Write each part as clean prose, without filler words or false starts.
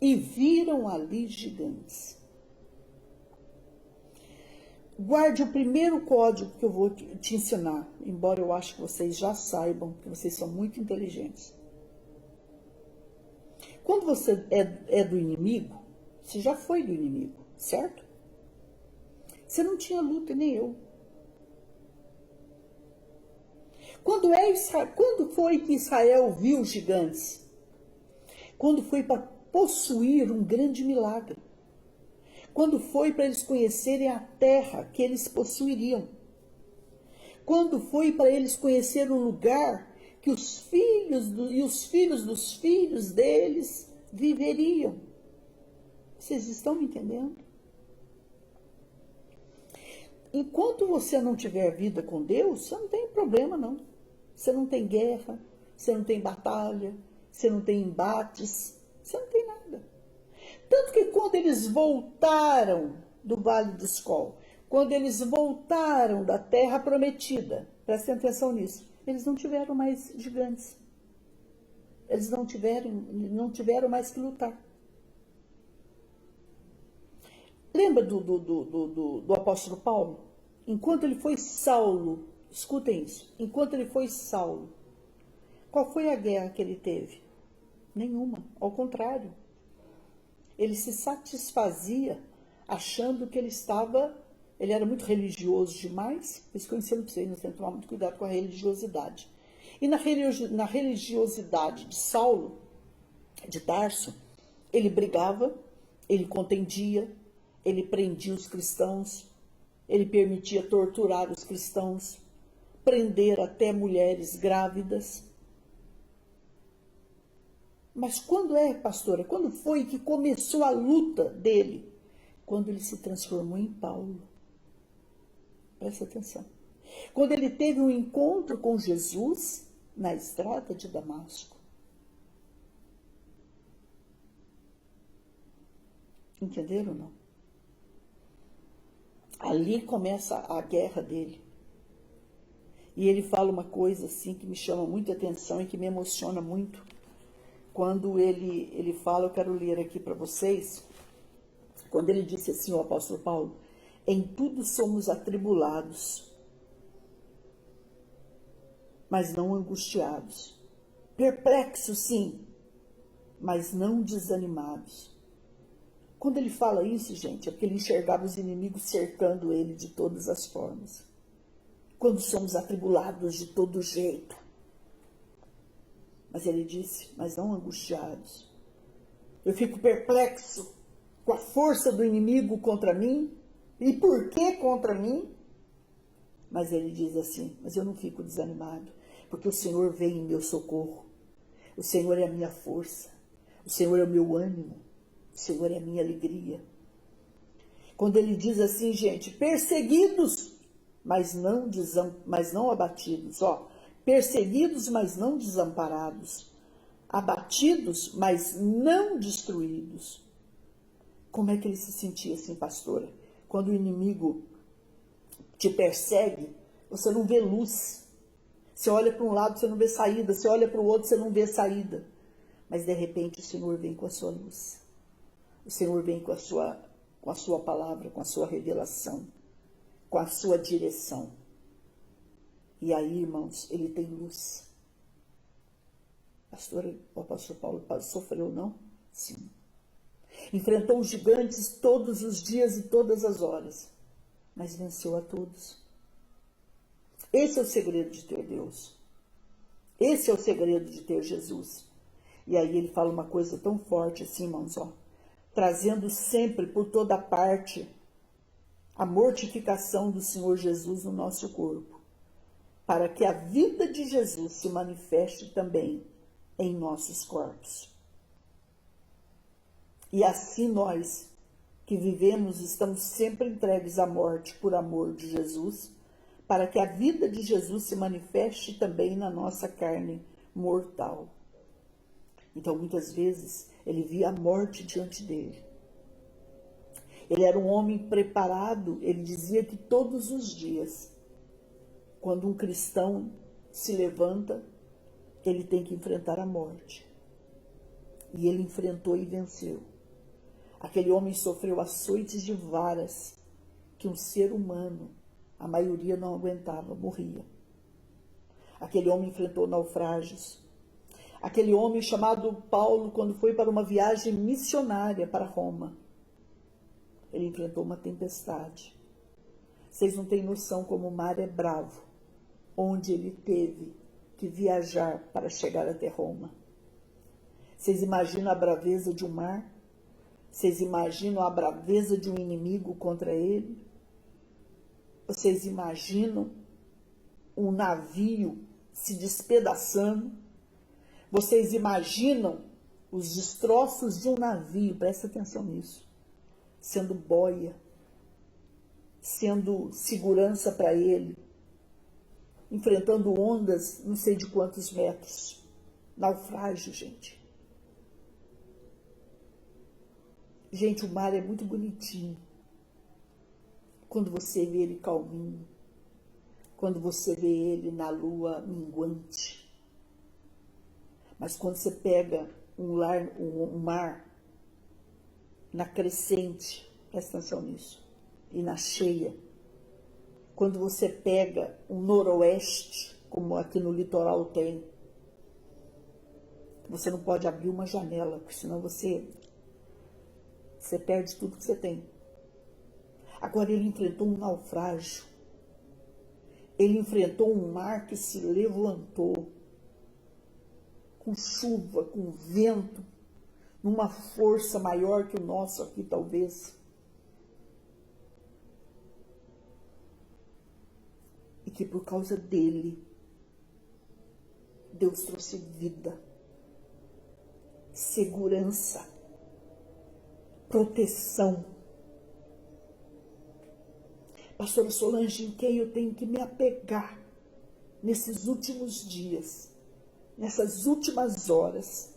e viram ali gigantes. Guarde o primeiro código que eu vou te ensinar, embora eu acho que vocês já saibam, que vocês são muito inteligentes. Quando você é do inimigo, você já foi do inimigo, certo? Você não tinha luta, nem eu. Quando foi que Israel viu os gigantes? Quando foi para possuir um grande milagre. Quando foi para eles conhecerem a terra que eles possuiriam. Quando foi para eles conhecer o lugar que os filhos dos filhos deles viveriam. Vocês estão me entendendo? Enquanto você não tiver vida com Deus, você não tem problema, não. Você não tem guerra, você não tem batalha, você não tem embates, você não tem nada. Tanto que quando eles voltaram do Vale do Escol, quando eles voltaram da terra prometida, prestem atenção nisso, eles não tiveram mais gigantes. Eles não tiveram mais que lutar. Lembra do apóstolo Paulo? Enquanto ele foi Saulo, escutem isso, enquanto ele foi Saulo, qual foi a guerra que ele teve? Nenhuma, ao contrário. Ele se satisfazia achando que ele era muito religioso demais, por isso que eu ensino para vocês, nós temos que tomar muito cuidado com a religiosidade. E na religiosidade de Saulo, de Tarso, ele brigava, ele contendia, ele prendia os cristãos, ele permitia torturar os cristãos, prender até mulheres grávidas. Mas pastora, quando foi que começou a luta dele? Quando ele se transformou em Paulo. Presta atenção. Quando ele teve um encontro com Jesus na estrada de Damasco. Entenderam ou não? Ali começa a guerra dele. E ele fala uma coisa assim que me chama muita atenção e que me emociona muito. Quando ele fala, eu quero ler aqui para vocês, quando ele disse assim, o apóstolo Paulo, em tudo somos atribulados, mas não angustiados, perplexos sim, mas não desanimados. Quando ele fala isso, gente, é porque ele enxergava os inimigos cercando ele de todas as formas. Quando somos atribulados de todo jeito. Mas ele disse, mas não angustiados. Eu fico perplexo com a força do inimigo contra mim. E por que contra mim? Mas ele diz assim, mas eu não fico desanimado, porque o Senhor vem em meu socorro. O Senhor é a minha força. O Senhor é o meu ânimo. O Senhor é a minha alegria. Quando ele diz assim, gente, perseguidos, mas não abatidos, ó. Perseguidos, mas não desamparados. Abatidos, mas não destruídos. Como é que ele se sentia assim, pastora? Quando o inimigo te persegue, você não vê luz. Você olha para um lado, você não vê saída. Você olha para o outro, você não vê saída. Mas de repente o Senhor vem com a sua luz. O Senhor vem com a sua palavra, com a sua revelação, com a sua direção. E aí, irmãos, ele tem luz. Pastor, o apóstolo Paulo sofreu, não? Sim. Enfrentou os gigantes todos os dias e todas as horas, mas venceu a todos. Esse é o segredo de ter Deus. Esse é o segredo de ter Jesus. E aí ele fala uma coisa tão forte assim, irmãos, ó. Trazendo sempre por toda parte a mortificação do Senhor Jesus no nosso corpo, para que a vida de Jesus se manifeste também em nossos corpos. E assim nós, que vivemos, estamos sempre entregues à morte por amor de Jesus, para que a vida de Jesus se manifeste também na nossa carne mortal. Então, muitas vezes, ele via a morte diante dele. Ele era um homem preparado, ele dizia que todos os dias, quando um cristão se levanta, ele tem que enfrentar a morte. E ele enfrentou e venceu. Aquele homem sofreu açoites de varas que um ser humano, a maioria não aguentava, morria. Aquele homem enfrentou naufrágios. Aquele homem chamado Paulo, quando foi para uma viagem missionária para Roma, ele enfrentou uma tempestade. Vocês não têm noção como o mar é bravo, onde ele teve que viajar para chegar até Roma. Vocês imaginam a braveza de um mar? Vocês imaginam a braveza de um inimigo contra ele? Vocês imaginam um navio se despedaçando? Vocês imaginam os destroços de um navio, presta atenção nisso, sendo boia, sendo segurança para ele, enfrentando ondas não sei de quantos metros, naufrágio, gente. Gente, o mar é muito bonitinho quando você vê ele calminho, quando você vê ele na lua minguante. Mas quando você pega um mar na crescente, presta atenção nisso, e na cheia, quando você pega um noroeste, como aqui no litoral tem, você não pode abrir uma janela, porque senão você perde tudo que você tem. Agora ele enfrentou um naufrágio, ele enfrentou um mar que se levantou, com chuva, com vento, numa força maior que o nosso aqui, talvez. E que por causa dele, Deus trouxe vida, segurança, proteção. Pastora Solange, em quem eu tenho que me apegar nesses últimos dias, nessas últimas horas?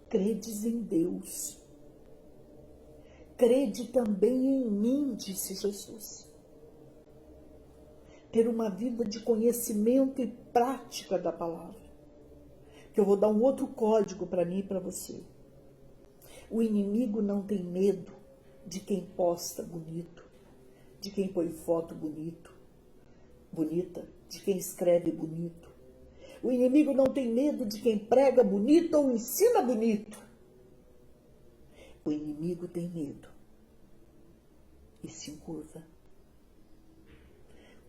Credes em Deus. Crede também em mim, disse Jesus. Ter uma vida de conhecimento e prática da palavra. Que eu vou dar um outro código para mim e para você. O inimigo não tem medo de quem posta bonito, de quem põe foto bonita, de quem escreve bonito. O inimigo não tem medo de quem prega bonito ou ensina bonito. O inimigo tem medo e se encurva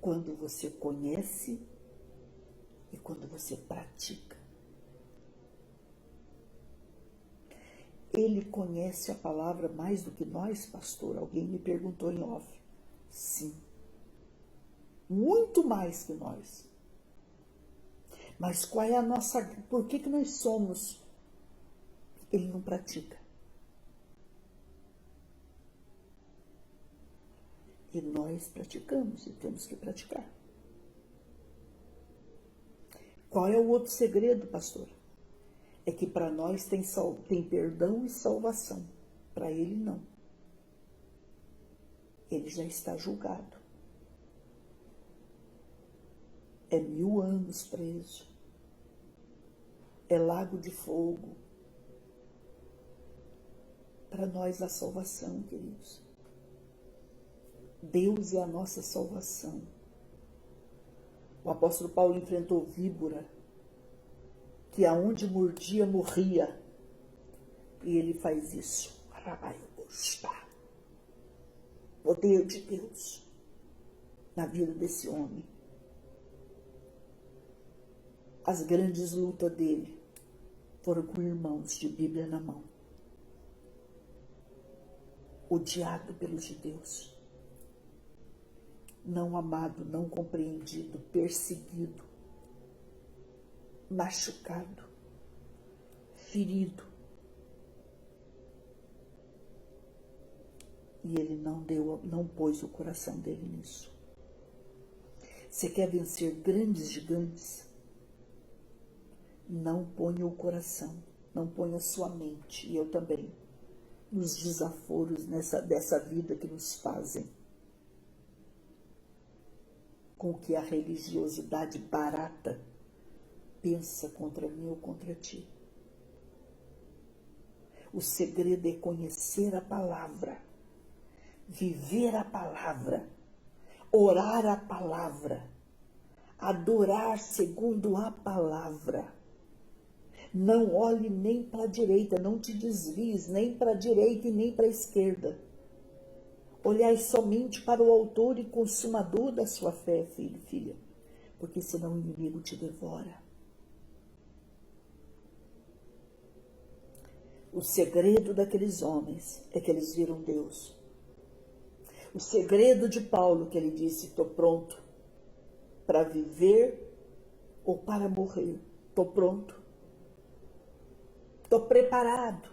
quando você conhece e quando você pratica. Ele conhece a palavra mais do que nós, pastor? Alguém me perguntou em off. Sim, muito mais que nós. Mas qual é a nossa... Por que nós somos? Ele não pratica. E nós praticamos e temos que praticar. Qual é o outro segredo, pastor? É que para nós tem perdão e salvação. Para ele não. Ele já está julgado. É 1000 anos preso. É lago de fogo. Para nós a salvação, queridos. Deus é a nossa salvação. O apóstolo Paulo enfrentou víbora, que aonde mordia, morria. E ele faz isso. Poder de Deus na vida desse homem. As grandes lutas dele foram com irmãos de Bíblia na mão. Odiado pelos judeus. Não amado, não compreendido, perseguido, machucado, ferido. E ele não pôs o coração dele nisso. Você quer vencer grandes gigantes? Não ponha o coração, não ponha a sua mente, e eu também, nos desaforos dessa vida que nos fazem com que a religiosidade barata pensa contra mim ou contra ti. O segredo é conhecer a palavra, viver a palavra, orar a palavra, adorar segundo a palavra. Não olhe nem para a direita, não te desvies nem para a direita e nem para a esquerda. Olhai somente para o autor e consumador da sua fé, filho e filha, porque senão o inimigo te devora. O segredo daqueles homens é que eles viram Deus. O segredo de Paulo, que ele disse, estou pronto para viver ou para morrer. Estou pronto. Estou preparado.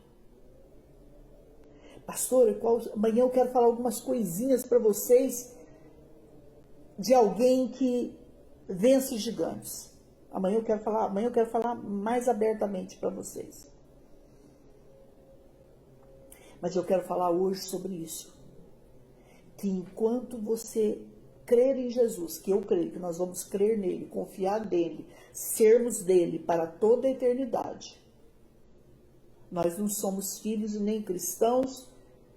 Pastor, amanhã eu quero falar algumas coisinhas para vocês de alguém que vence gigantes. Amanhã eu quero falar mais abertamente para vocês. Mas eu quero falar hoje sobre isso. Que enquanto você crer em Jesus, que eu creio que nós vamos crer nele, confiar nele, sermos dele para toda a eternidade. Nós não somos filhos e nem cristãos,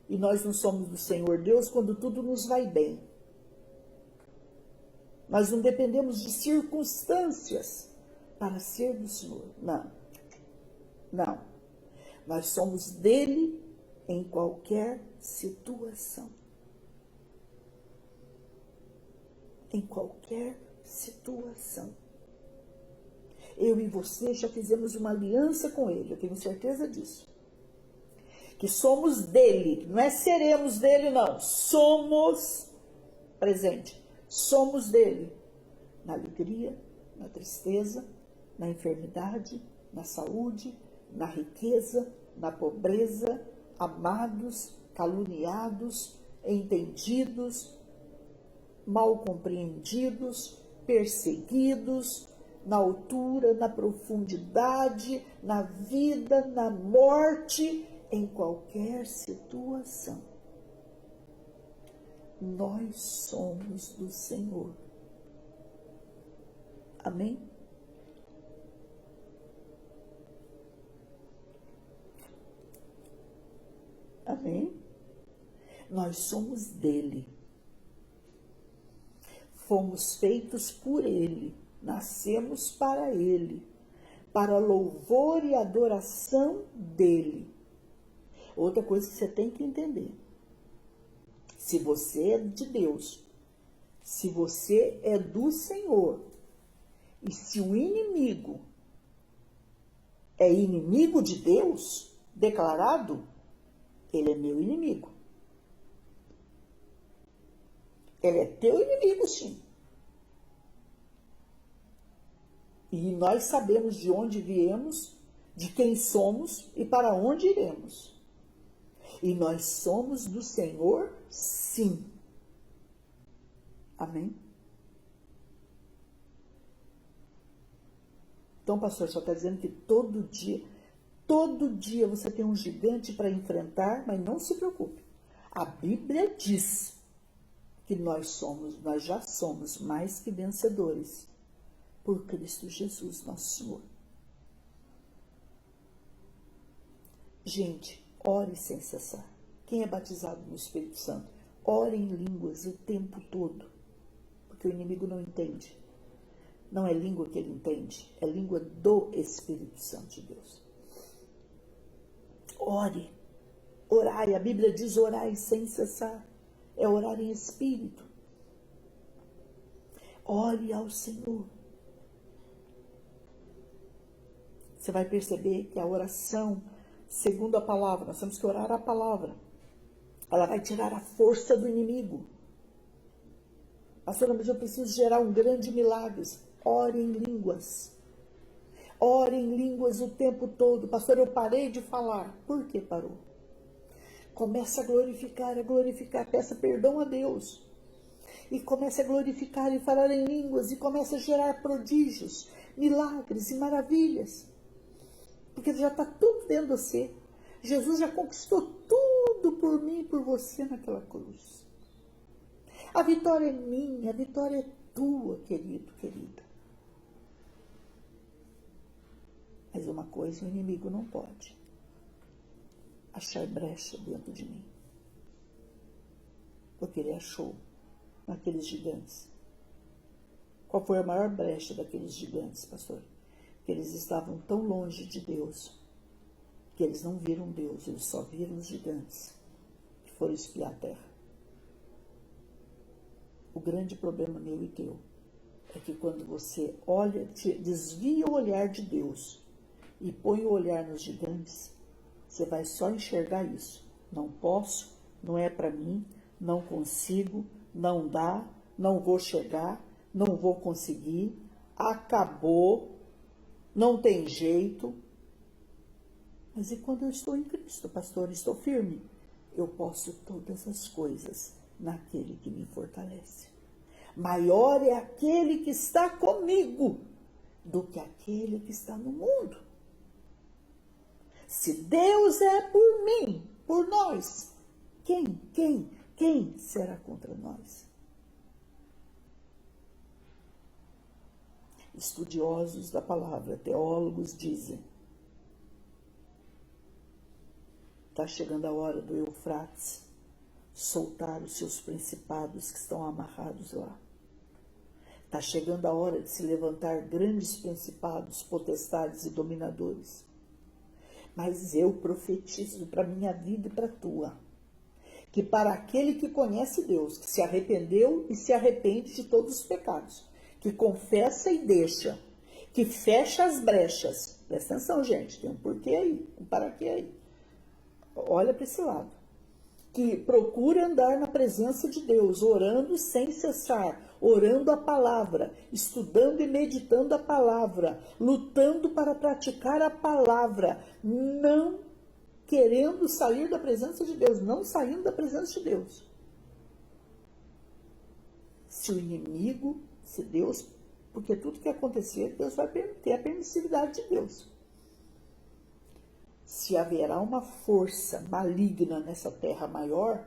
e nós não somos do Senhor Deus quando tudo nos vai bem. Nós não dependemos de circunstâncias para ser do Senhor. Não. Não. Nós somos dele em qualquer situação. Em qualquer situação. Eu e você já fizemos uma aliança com ele, eu tenho certeza disso. Que somos dele, não é seremos dele, não. Somos, presente, somos dele. Na alegria, na tristeza, na enfermidade, na saúde, na riqueza, na pobreza, amados, caluniados, entendidos, mal compreendidos, perseguidos, na altura, na profundidade, na vida, na morte, em qualquer situação. Nós somos do Senhor. Amém? Amém? Nós somos dele. Fomos feitos por ele. Nascemos para ele. Para louvor e adoração dele. Outra coisa que você tem que entender. Se você é de Deus, se você é do Senhor, e se o inimigo é inimigo de Deus, declarado, ele é meu inimigo. Ele é teu inimigo, sim. E nós sabemos de onde viemos, de quem somos e para onde iremos. E nós somos do Senhor, sim. Amém? Então, pastor, só está dizendo que todo dia você tem um gigante para enfrentar, mas não se preocupe. A Bíblia diz que nós já somos mais que vencedores por Cristo Jesus, nosso Senhor. Gente, ore sem cessar. Quem é batizado no Espírito Santo, ore em línguas o tempo todo, porque o inimigo não entende. Não é língua que ele entende, é língua do Espírito Santo de Deus. Ore, orai, a Bíblia diz orai sem cessar, é orar em espírito. Ore ao Senhor. Você vai perceber que a oração, segundo a palavra, nós temos que orar a palavra. Ela vai tirar a força do inimigo. Pastor, mas eu preciso gerar um grande milagre. Ore em línguas. Ore em línguas o tempo todo. Pastor, eu parei de falar. Por que parou? Comece a glorificar, peça perdão a Deus. E comece a glorificar e falar em línguas. E comece a gerar prodígios, milagres e maravilhas. Porque já está tudo dentro de você. Jesus já conquistou tudo por mim e por você naquela cruz. A vitória é minha, a vitória é tua, querido, querida. Mas uma coisa o inimigo não pode. achar brecha dentro de mim. Porque ele achou naqueles gigantes. Qual foi a maior brecha daqueles gigantes, pastor? Que eles estavam tão longe de Deus, que eles não viram Deus, eles só viram os gigantes que foram espiar a terra. O grande problema meu e teu é que quando você olha, desvia o olhar de Deus e põe o olhar nos gigantes, você vai só enxergar isso. Não posso, não é para mim, não consigo, não dá, não vou chegar, não vou conseguir, acabou, não tem jeito. Mas e quando eu estou em Cristo, pastor, estou firme? Eu posso todas as coisas naquele que me fortalece. Maior é aquele que está comigo do que aquele que está no mundo. Se Deus é por mim, por nós, quem será contra nós? Estudiosos da palavra, teólogos dizem, está chegando a hora do Eufrates soltar os seus principados que estão amarrados lá. Está chegando a hora de se levantar grandes principados, potestades e dominadores. Mas eu profetizo para a minha vida e para a tua, que para aquele que conhece Deus, que se arrependeu e se arrepende de todos os pecados, que confessa e deixa, que fecha as brechas. Presta atenção, gente, tem um porquê aí, um para quê aí. Olha para esse lado. Que procura andar na presença de Deus, orando sem cessar, orando a palavra, estudando e meditando a palavra, lutando para praticar a palavra, não querendo sair da presença de Deus, não saindo da presença de Deus. Se o inimigo, se Deus, porque tudo que acontecer, Deus vai permitir a permissividade de Deus. Se haverá uma força maligna nessa terra maior,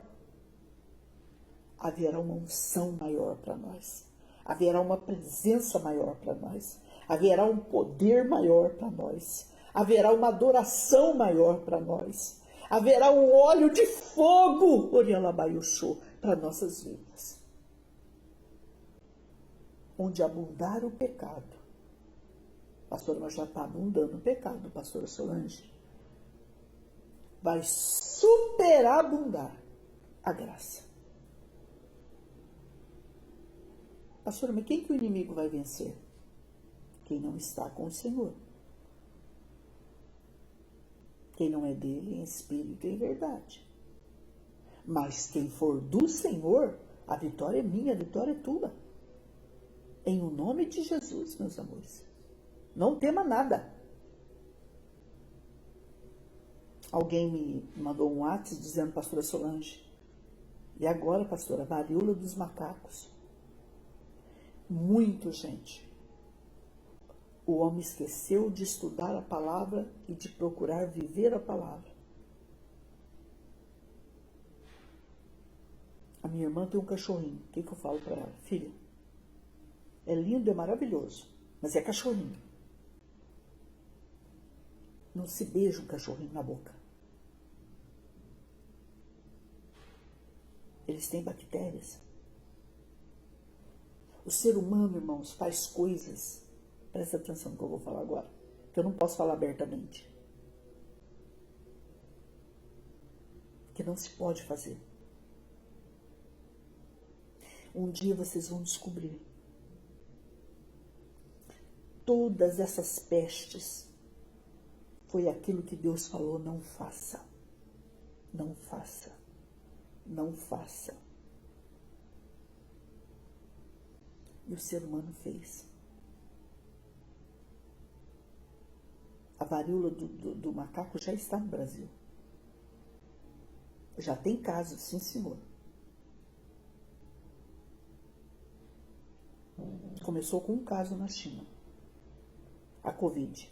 haverá uma unção maior para nós. Haverá uma presença maior para nós. Haverá um poder maior para nós. Haverá uma adoração maior para nós. Haverá um óleo de fogo, Orialabaiuxô, para nossas vidas. Onde abundar o pecado. Pastora, mas já está abundando o pecado, pastora Solange. Vai superabundar a graça. Pastor, mas quem que o inimigo vai vencer? Quem não está com o Senhor. Quem não é dele em espírito e em verdade. Mas quem for do Senhor, a vitória é minha, a vitória é tua. Em o nome de Jesus, meus amores. Não tema nada. Alguém me mandou um WhatsApp dizendo, pastora Solange, e agora, pastora, varíola dos macacos. Muito, gente. O homem esqueceu de estudar a palavra e de procurar viver a palavra. A minha irmã tem um cachorrinho. O que eu falo para ela? Filha, é lindo, é maravilhoso, mas é cachorrinho. Não se beija um cachorrinho na boca. Eles têm bactérias. O ser humano, irmãos, faz coisas, presta atenção no que eu vou falar agora, que eu não posso falar abertamente, que não se pode fazer. Um dia vocês vão descobrir. Todas essas pestes foi aquilo que Deus falou, não faça. Não faça. Não faça. E o ser humano fez. A varíola do macaco já está no Brasil. Já tem casos, sim, senhor. Começou com um caso na China. A Covid.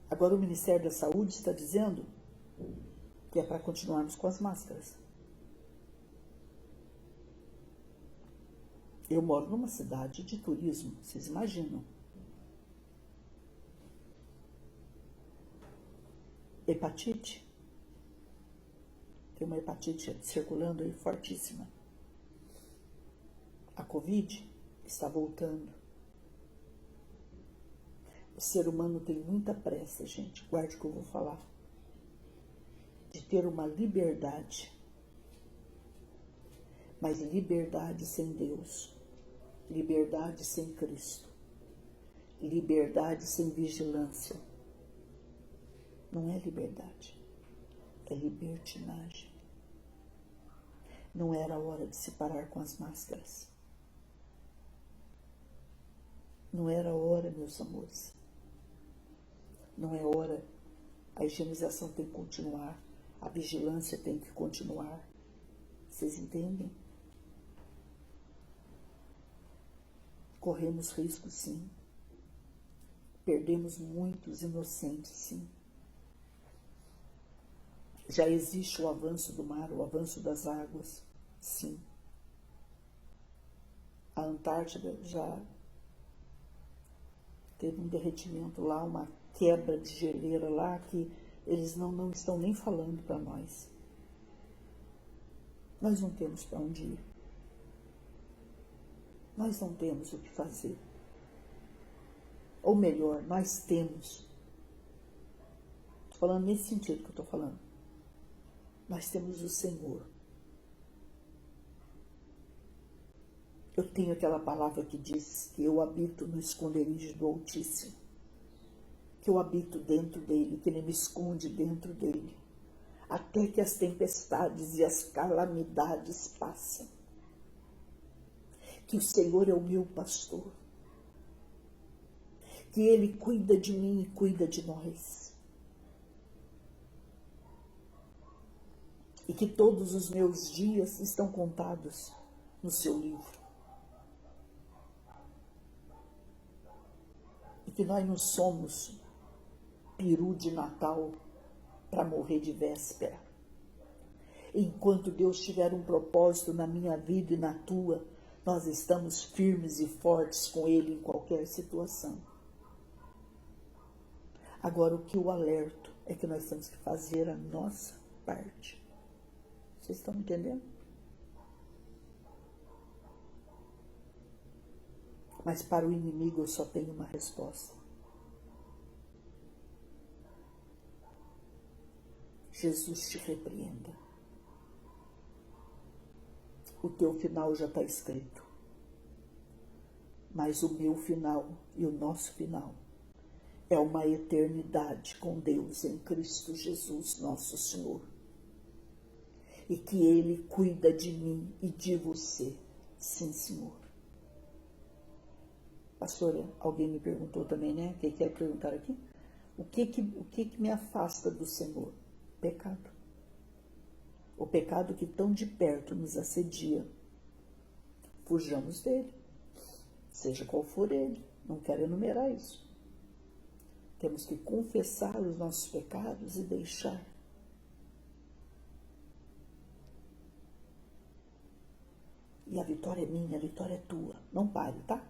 Agora o Ministério da Saúde está dizendo que é para continuarmos com as máscaras. Eu moro numa cidade de turismo, vocês imaginam. hepatite. Tem uma hepatite circulando aí fortíssima. A Covid está voltando. O ser humano tem muita pressa, gente, guarde o que eu vou falar, de ter uma liberdade, mas liberdade sem Deus, liberdade sem Cristo, liberdade sem vigilância, não é liberdade, é libertinagem. Não era hora de se parar com as máscaras. Não era hora, meus amores. Não é hora. A higienização tem que continuar. A vigilância tem que continuar. Vocês entendem? Corremos risco, sim. Perdemos muitos inocentes, sim. Já existe o avanço do mar, o avanço das águas, sim. A Antártida já teve um derretimento lá, uma quebra de geleira lá, que eles não estão nem falando para nós. Nós não temos para onde ir. Nós não temos o que fazer. Ou melhor, nós temos. Estou falando nesse sentido que eu estou falando. Nós temos o Senhor. Eu tenho aquela palavra que diz que eu habito no esconderijo do Altíssimo, que eu habito dentro dele, que ele me esconde dentro dele, até que as tempestades e as calamidades passem. Que o Senhor é o meu pastor, que ele cuida de mim e cuida de nós. E que todos os meus dias estão contados no seu livro. E que nós não somos peru de Natal para morrer de véspera. Enquanto Deus tiver um propósito na minha vida e na tua, nós estamos firmes e fortes com Ele em qualquer situação. Agora, o que eu alerto é que nós temos que fazer a nossa parte. Vocês estão entendendo? Mas para o inimigo eu só tenho uma resposta. Jesus te repreenda. O teu final já está escrito. Mas o meu final e o nosso final é uma eternidade com Deus em Cristo Jesus, nosso Senhor. E que Ele cuida de mim e de você. Sim, Senhor. Pastora, alguém me perguntou também, né? O que quer perguntar aqui? O que me afasta do Senhor? Pecado. O pecado que tão de perto nos assedia. Fujamos dele. Seja qual for ele. Não quero enumerar isso. Temos que confessar os nossos pecados e deixar. E a vitória é minha, a vitória é tua. Não pare, tá?